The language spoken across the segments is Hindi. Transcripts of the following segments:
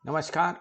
नमस्कार।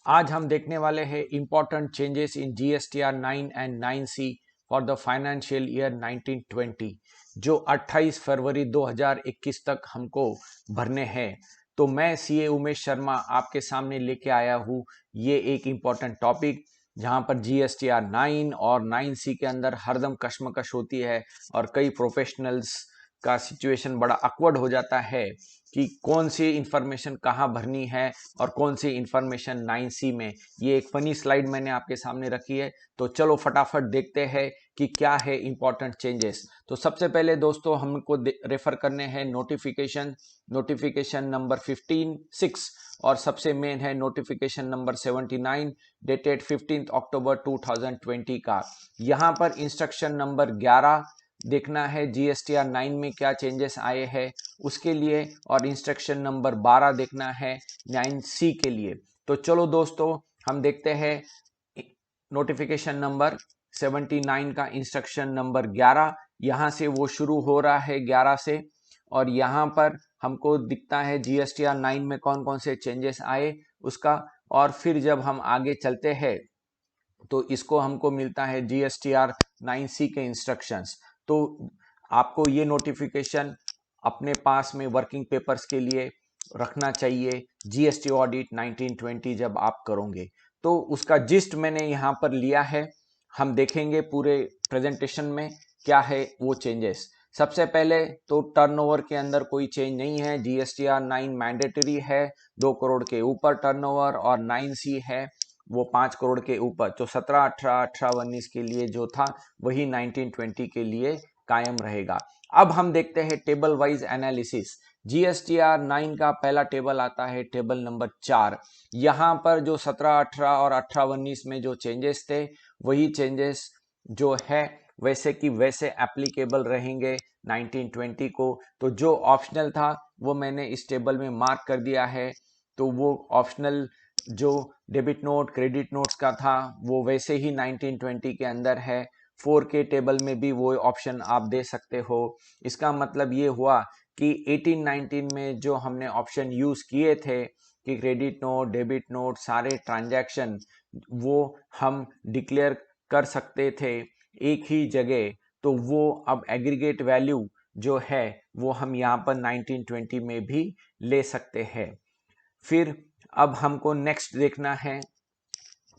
आज हम देखने वाले हैं important changes in GSTR 9 and 9C for the financial year 1920 जो 28 फरवरी 2021 तक हमको भरने हैं। तो मैं सीए उमेश शर्मा आपके सामने लेके आया हूँ ये एक इम्पोर्टेंट टॉपिक, जहाँ पर जीएसटीआर 9 और 9C के अंदर हरदम कश्मकश होती है और कई प्रोफेशनल्स का सिचुएशन बड़ा अकवर्ड हो जाता है कि कौन सी इंफॉर्मेशन कहाँ भरनी है और कौन सी इंफॉर्मेशन 9C में। ये एक फनी स्लाइड मैंने आपके सामने रखी है, तो चलो फटाफट देखते हैं कि क्या है इंपॉर्टेंट चेंजेस। तो सबसे पहले दोस्तों हमको रेफर करने हैं नोटिफिकेशन नंबर 15(6) और सबसे मेन है नोटिफिकेशन नंबर 79 डेटेड 15 अक्टूबर 2020 का। यहाँ पर इंस्ट्रक्शन नंबर 11 देखना है जीएसटीआर 9 में क्या चेंजेस आए हैं उसके लिए, और इंस्ट्रक्शन नंबर 12 देखना है 9C के लिए। तो चलो दोस्तों हम देखते हैं नोटिफिकेशन नंबर 79 का इंस्ट्रक्शन नंबर 11। यहाँ से वो शुरू हो रहा है 11 से, और यहाँ पर हमको दिखता है जीएसटीआर 9 में कौन कौन से चेंजेस आए उसका। और फिर जब हम आगे चलते हैं तो इसको हमको मिलता है जीएसटीआर 9C के इंस्ट्रक्शंस। तो आपको ये नोटिफिकेशन अपने पास में वर्किंग पेपर्स के लिए रखना चाहिए। जीएसटी ऑडिट 1920 जब आप करोगे तो उसका जिस्ट मैंने यहाँ पर लिया है। हम देखेंगे पूरे प्रेजेंटेशन में क्या है वो चेंजेस। सबसे पहले तो टर्नओवर के अंदर कोई चेंज नहीं है। जीएसटीआर 9 मैंडेटरी है 2 करोड़ के ऊपर टर्नओवर, और 9C है वो 5 करोड़ के ऊपर। जो 17, 18, 18, 19 के लिए जो था वही 1920 के लिए कायम रहेगा। अब हम देखते हैं टेबल वाइज एनालिसिस। जीएसटीआर 9 का पहला टेबल आता है टेबल नंबर 4। यहाँ पर जो 17, 18 और 18, 19 में जो चेंजेस थे वही चेंजेस जो है वैसे कि वैसे एप्लीकेबल रहेंगे 1920 को। तो जो ऑप्शनल था वो मैंने इस टेबल में मार्क कर दिया है। तो वो ऑप्शनल जो डेबिट नोट क्रेडिट नोट्स का था वो वैसे ही 1920 के अंदर है। 4K टेबल में भी वो ऑप्शन आप दे सकते हो। इसका मतलब ये हुआ कि 18-19 में जो हमने ऑप्शन यूज किए थे कि क्रेडिट नोट डेबिट नोट सारे ट्रांजैक्शन वो हम डिक्लेयर कर सकते थे एक ही जगह, तो वो अब एग्रीगेट वैल्यू जो है वो हम यहाँ पर 1920 में भी ले सकते हैं। फिर अब हमको नेक्स्ट देखना है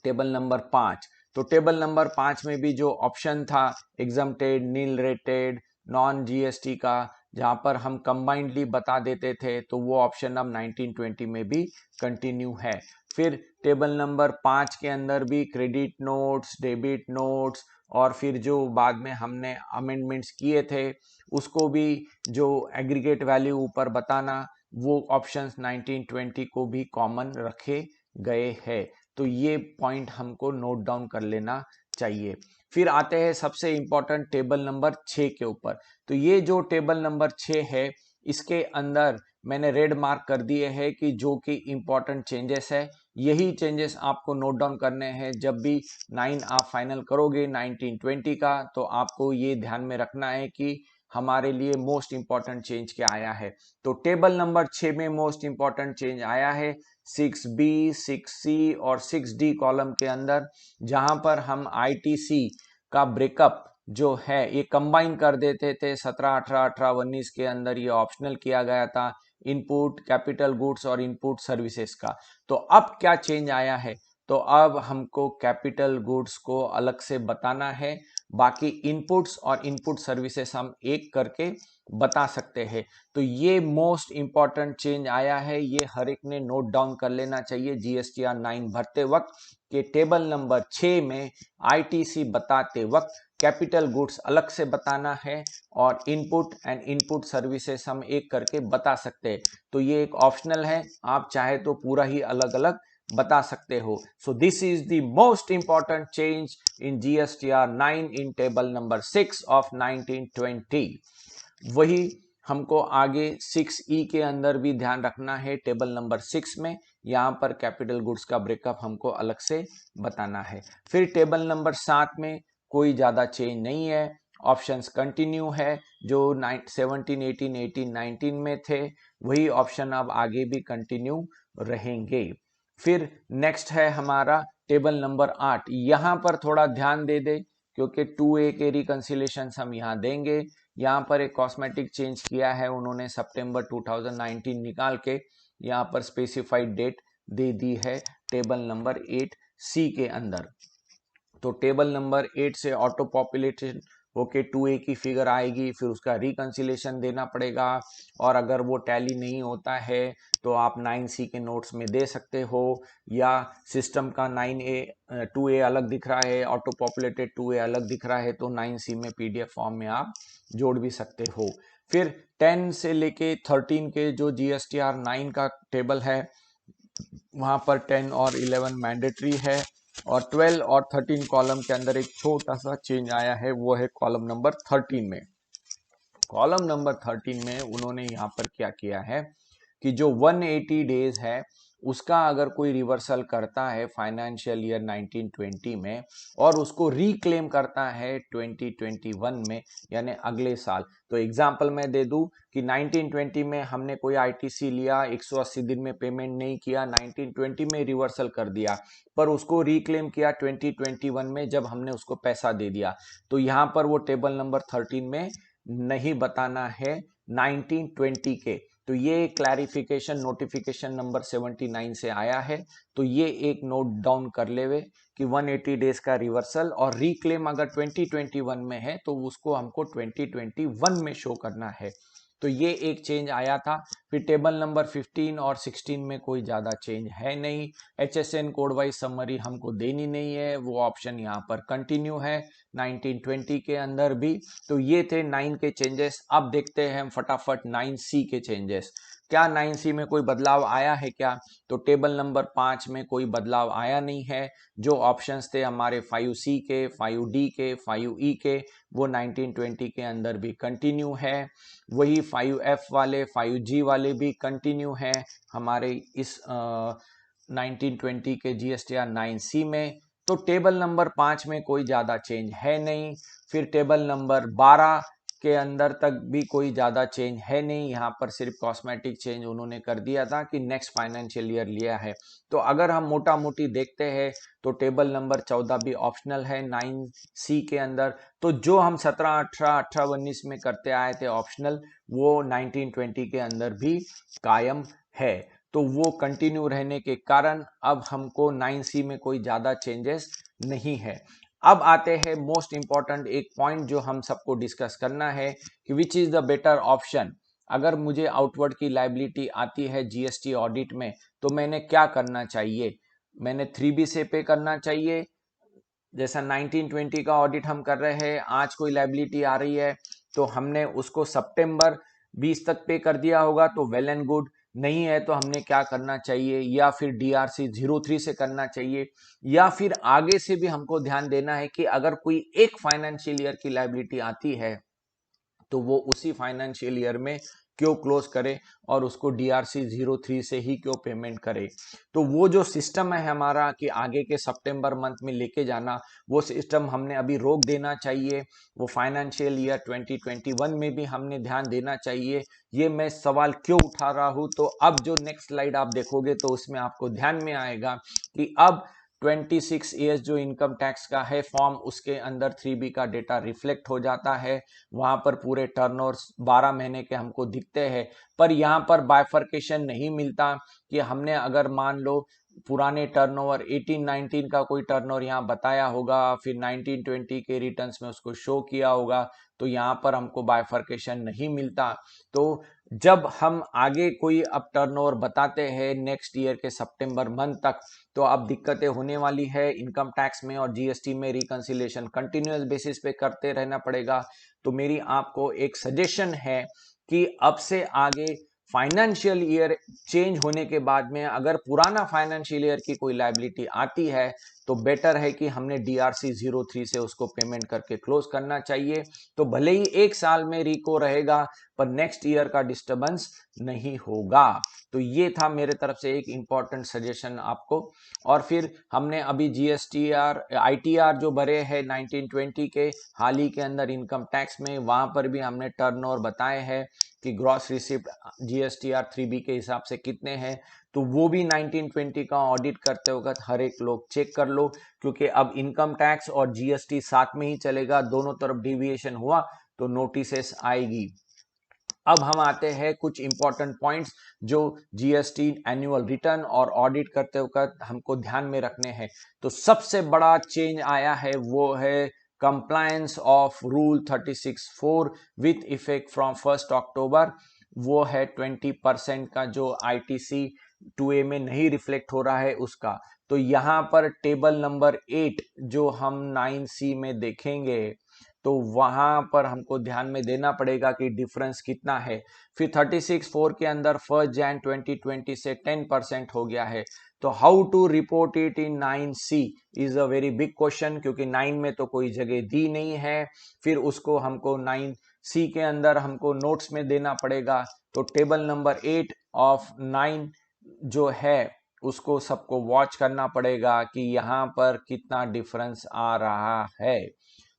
टेबल नंबर 5। तो टेबल नंबर 5 में भी जो ऑप्शन था exempted nil rated non GST का, जहां पर हम कंबाइंडली बता देते थे, तो वो ऑप्शन अब 1920 में भी कंटिन्यू है। फिर टेबल नंबर 5 के अंदर भी क्रेडिट नोट्स डेबिट नोट्स और फिर जो बाद में हमने अमेंडमेंट्स किए थे उसको भी जो एग्रीगेट वैल्यू ऊपर बताना, वो ऑप्शंस 1920 को भी कॉमन रखे गए हैं। तो ये पॉइंट हमको नोट डाउन कर लेना चाहिए। फिर आते हैं सबसे इंपॉर्टेंट टेबल नंबर 6 के ऊपर। तो ये जो टेबल नंबर 6 है इसके अंदर मैंने रेड मार्क कर दिए हैं कि जो कि इंपॉर्टेंट चेंजेस है। यही चेंजेस आपको नोट डाउन करने हैं जब भी 9 आप फाइनल करोगे 1920 का। तो आपको ये ध्यान में रखना है कि हमारे लिए मोस्ट इंपॉर्टेंट चेंज क्या आया है। तो टेबल नंबर 6 में मोस्ट इंपॉर्टेंट चेंज आया है 6B 6C और 6D कॉलम के अंदर, जहां पर हम आईटीसी का ब्रेकअप जो है ये कंबाइन कर देते थे 17, 18, 18, 19 के अंदर। ये ऑप्शनल किया गया था इनपुट कैपिटल गुड्स और इनपुट सर्विसेज का। तो अब क्या चेंज आया है, तो अब हमको कैपिटल गुड्स को अलग से बताना है, बाकी इनपुट्स और इनपुट सर्विसेज हम एक करके बता सकते हैं। तो ये मोस्ट इंपॉर्टेंट चेंज आया है, ये हर एक ने नोट डाउन कर लेना चाहिए जीएसटीआर 9 भरते वक्त कि टेबल नंबर 6 में आईटीसी बताते वक्त कैपिटल गुड्स अलग से बताना है और इनपुट एंड इनपुट सर्विसेज हम एक करके बता सकते हैं। तो ये एक ऑप्शनल है, आप चाहे तो पूरा ही अलग अलग बता सकते हो। So this is the most important change in GSTR 9 in table number 6 of 1920। वही हमको आगे 6E के अंदर भी ध्यान रखना है टेबल नंबर 6 में। यहाँ पर कैपिटल गुड्स का ब्रेकअप हमको अलग से बताना है। फिर टेबल नंबर 7 में कोई ज़्यादा चेंज नहीं है, ऑप्शंस कंटिन्यू है जो 17, 18, 19 में थे वही ऑप्शन अब आगे भी कंटिन्यू रहेंगे। फिर नेक्स्ट है हमारा टेबल नंबर 8। यहाँ पर थोड़ा ध्यान दे दे क्योंकि 2A के रिकंसिलेशन हम यहाँ देंगे। यहाँ पर एक कॉस्मेटिक चेंज किया है उन्होंने, सितंबर 2019 निकाल के यहाँ पर स्पेसिफाइड डेट दे दी है टेबल नंबर 8C के अंदर। तो टेबल नंबर 8 से ऑटो पॉपुलेशन होके 2A की फिगर आएगी, फिर उसका रिकंसिलेशन देना पड़ेगा, और अगर वो टैली नहीं होता है तो आप 9C के नोट्स में दे सकते हो, या सिस्टम का 2A अलग दिख रहा है, ऑटो पॉपुलेटेड 2A अलग दिख रहा है, तो 9C में PDF फॉर्म में आप जोड़ भी सकते हो। फिर 10 से लेके 13 के जो GSTR 9 का टेबल है वहां पर 10 और 11 मैंडेटरी है, और 12 और 13 कॉलम के अंदर एक छोटा सा चेंज आया है, वो है कॉलम नंबर 13 में। कॉलम नंबर 13 में उन्होंने यहाँ पर क्या किया है कि जो 180 डेज है उसका अगर कोई रिवर्सल करता है फाइनेंशियल ईयर 1920 में और उसको रिक्लेम करता है 2021 में, यानी अगले साल, तो एग्जांपल मैं दे दूं कि 1920 में हमने कोई आईटीसी लिया, 180 दिन में पेमेंट नहीं किया, 1920 में रिवर्सल कर दिया, पर उसको रिक्लेम किया 2021 में जब हमने उसको पैसा दे दिया, तो यहाँ पर वो टेबल नंबर 13 में नहीं बताना है 1920 के। तो ये क्लैरिफिकेशन नोटिफिकेशन नंबर 79 से आया है, तो ये एक नोट डाउन कर लेवे कि 180 डेज का रिवर्सल और रिक्लेम अगर 2021 में है तो उसको हमको 2021 में शो करना है। तो ये एक चेंज आया था। फिर टेबल नंबर 15 और 16 में कोई ज़्यादा चेंज है नहीं। HSN कोड वाइज समरी हमको देनी नहीं है, वो ऑप्शन यहाँ पर कंटिन्यू है 1920 के अंदर भी। तो ये थे 9 के चेंजेस। अब देखते हैं हम फटाफट 9C के चेंजेस। क्या 9C में कोई बदलाव आया है क्या? तो टेबल नंबर 5 में कोई बदलाव आया नहीं है। जो ऑप्शंस थे हमारे 5C के, 5D के, 5E के, वो 1920 के अंदर भी कंटिन्यू है। वही 5F वाले, 5G वाले भी कंटिन्यू है हमारे इस 1920 के GSTR 9C में। तो टेबल नंबर 5 में कोई ज़्यादा चेंज है नहीं। फिर टेबल नंबर 12 के अंदर तक भी कोई ज़्यादा चेंज है नहीं, यहाँ पर सिर्फ कॉस्मेटिक चेंज उन्होंने कर दिया था कि नेक्स्ट फाइनेंशियल ईयर लिया है। तो अगर हम मोटा मोटी देखते हैं तो टेबल नंबर 14 भी ऑप्शनल है 9C के अंदर। तो जो हम 17, 18, 18, 19 में करते आए थे ऑप्शनल, वो 1920 के अंदर भी कायम है। तो वो कंटिन्यू रहने के कारण अब हमको 9C में कोई ज़्यादा चेंजेस नहीं है। अब आते हैं मोस्ट इंपॉर्टेंट एक पॉइंट जो हम सबको डिस्कस करना है कि which is the better option. अगर मुझे आउटवर्ड की लाइबिलिटी आती है जीएसटी ऑडिट में तो मैंने क्या करना चाहिए? मैंने 3B से पे करना चाहिए, जैसा 1920 का ऑडिट हम कर रहे हैं, आज कोई लाइबिलिटी आ रही है तो हमने उसको सितंबर 20 तक पे कर दिया होगा तो वेल एंड गुड, नहीं है तो हमने क्या करना चाहिए, या फिर DRC 03 से करना चाहिए, या फिर आगे से भी हमको ध्यान देना है कि अगर कोई एक फाइनेंशियल ईयर की लाइबिलिटी आती है तो वो उसी फाइनेंशियल ईयर में क्यों क्लोज करे और उसको DRC 03 से ही क्यों पेमेंट करे। तो वो जो सिस्टम है हमारा कि आगे के सितंबर मंथ में लेके जाना, वो सिस्टम हमने अभी रोक देना चाहिए। वो फाइनेंशियल ईयर 2021 में भी हमने ध्यान देना चाहिए। ये मैं सवाल क्यों उठा रहा हूँ, तो अब जो नेक्स्ट स्लाइड आप देखोगे तो उसमें आपको ध्यान में आएगा कि अब 26 ईयर्स जो इनकम टैक्स का है फॉर्म, उसके अंदर 3B का डेटा रिफ्लेक्ट हो जाता है। वहां पर पूरे टर्नओवर 12 महीने के हमको दिखते हैं, पर यहाँ पर बाइफर्केशन नहीं मिलता कि हमने अगर मान लो पुराने टर्नओवर 18-19 का कोई टर्नओवर यहाँ बताया होगा, फिर 19-20 के रिटर्न्स में उसको शो किया होगा, तो यहाँ पर हमको बाइफर्केशन नहीं मिलता। तो जब हम आगे कोई अब टर्नओवर बताते हैं नेक्स्ट ईयर के सितंबर मंथ तक, तो अब दिक्कतें होने वाली है इनकम टैक्स में और जीएसटी में। रिकंसिलेशन कंटिन्यूअस बेसिस पे करते रहना पड़ेगा। तो मेरी आपको एक सजेशन है कि अब से आगे फाइनेंशियल ईयर चेंज होने के बाद में अगर पुराना फाइनेंशियल ईयर की कोई लाइबिलिटी आती है तो बेटर है कि हमने DRC 03 से उसको पेमेंट करके क्लोज करना चाहिए। तो भले ही एक साल में रिको रहेगा पर नेक्स्ट ईयर का डिस्टर्बेंस नहीं होगा। तो ये था मेरे तरफ से एक इंपॉर्टेंट सजेशन आपको। और फिर हमने अभी GSTR ITR जो भरे हैं 1920 के हाल ही के अंदर इनकम टैक्स में, वहां पर भी हमने टर्नओवर बताए हैं कि ग्रॉस रिसिप्ट GSTR 3B के हिसाब से कितने हैं। तो वो भी 1920 का ऑडिट करते वक्त हर एक लोग चेक कर लो, क्योंकि अब इनकम टैक्स और जीएसटी साथ में ही चलेगा, दोनों तरफ डिविएशन हुआ तो नोटिसेस आएगी। अब हम आते हैं कुछ इंपॉर्टेंट पॉइंट्स जो जीएसटी एनुअल रिटर्न और ऑडिट करते वक्त हमको ध्यान में रखने हैं। तो सबसे बड़ा चेंज आया है वो है compliance of rule 36(4) with effect from 1 अक्टूबर। वो है 20% का जो आईटीसी 2A में नहीं रिफ्लेक्ट हो रहा है उसका। तो यहां पर टेबल नंबर 8 जो हम 9C में देखेंगे, तो वहां पर हमको ध्यान में देना पड़ेगा कि डिफरेंस कितना है। फिर 36(4) के अंदर 1 जैन 2020 से 10% हो गया है। तो how to report it in 9C is a very big question, क्योंकि 9 में तो कोई जगह दी नहीं है। फिर उसको हमको 9C के अंदर हमको नोट्स में देना पड़ेगा। तो टेबल नंबर 8 ऑफ 9 जो है उसको सबको वॉच करना पड़ेगा कि यहाँ पर कितना डिफरेंस आ रहा है।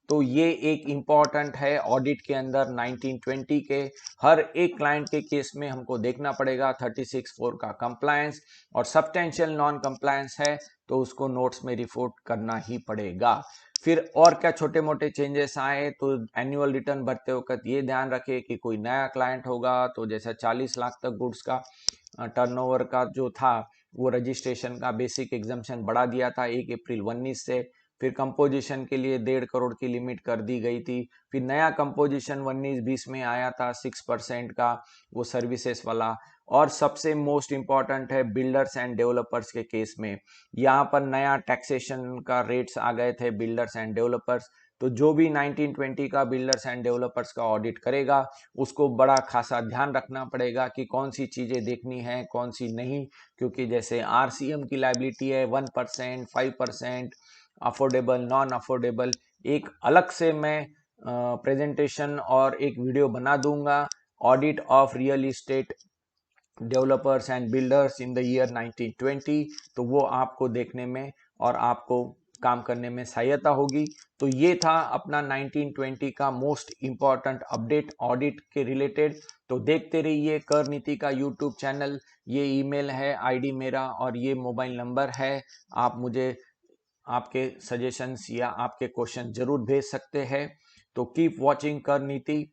तो ये एक इम्पॉर्टेंट है ऑडिट के अंदर 1920 के हर एक क्लाइंट के केस में हमको देखना पड़ेगा 36(4) का कंप्लायंस, और सब्सटेंशियल नॉन कंप्लायंस है तो उसको नोट्स में रिपोर्ट करना ही पड़ेगा। फिर और क्या छोटे मोटे चेंजेस आए, तो एनुअल रिटर्न भरते वक्त ये ध्यान रखे कि कोई नया क्लाइंट होगा तो जैसा 40 लाख तक गुड्स का टर्नओवर का जो था वो रजिस्ट्रेशन का बेसिक एग्जम्पशन बढ़ा दिया था 1 अप्रैल 19 से। फिर कंपोजिशन के लिए 1.5 करोड़ की लिमिट कर दी गई थी। फिर नया कंपोजिशन 19-20 में आया था 6% का, वो सर्विसेज वाला। और सबसे मोस्ट इंपॉर्टेंट है बिल्डर्स एंड डेवलपर्स के केस में, यहाँ पर नया टैक्सेशन का रेट्स आ गए थे बिल्डर्स एंड डेवलपर्स। तो जो भी 1920 का बिल्डर्स एंड डेवलपर्स का ऑडिट करेगा उसको बड़ा खासा ध्यान रखना पड़ेगा कि कौन सी चीजें देखनी है कौन सी नहीं, क्योंकि जैसे आरसीएम की लाइबिलिटी है 1%, 5%, अफोर्डेबल, नॉन अफोर्डेबल, एक अलग से मैं प्रेजेंटेशन और एक वीडियो बना दूंगा, audit of real estate developers and builders in the year 1920। तो वो आपको देखने में और आपको काम करने में सहायता होगी। तो ये था अपना 1920 का मोस्ट इंपॉर्टेंट अपडेट ऑडिट के रिलेटेड। तो देखते रहिए कर नीति का यूट्यूब चैनल, ये ईमेल है आईडी मेरा और ये मोबाइल नंबर है। आप मुझे आपके सजेशंस या आपके क्वेश्चन जरूर भेज सकते हैं। तो कीप वॉचिंग कर नीति।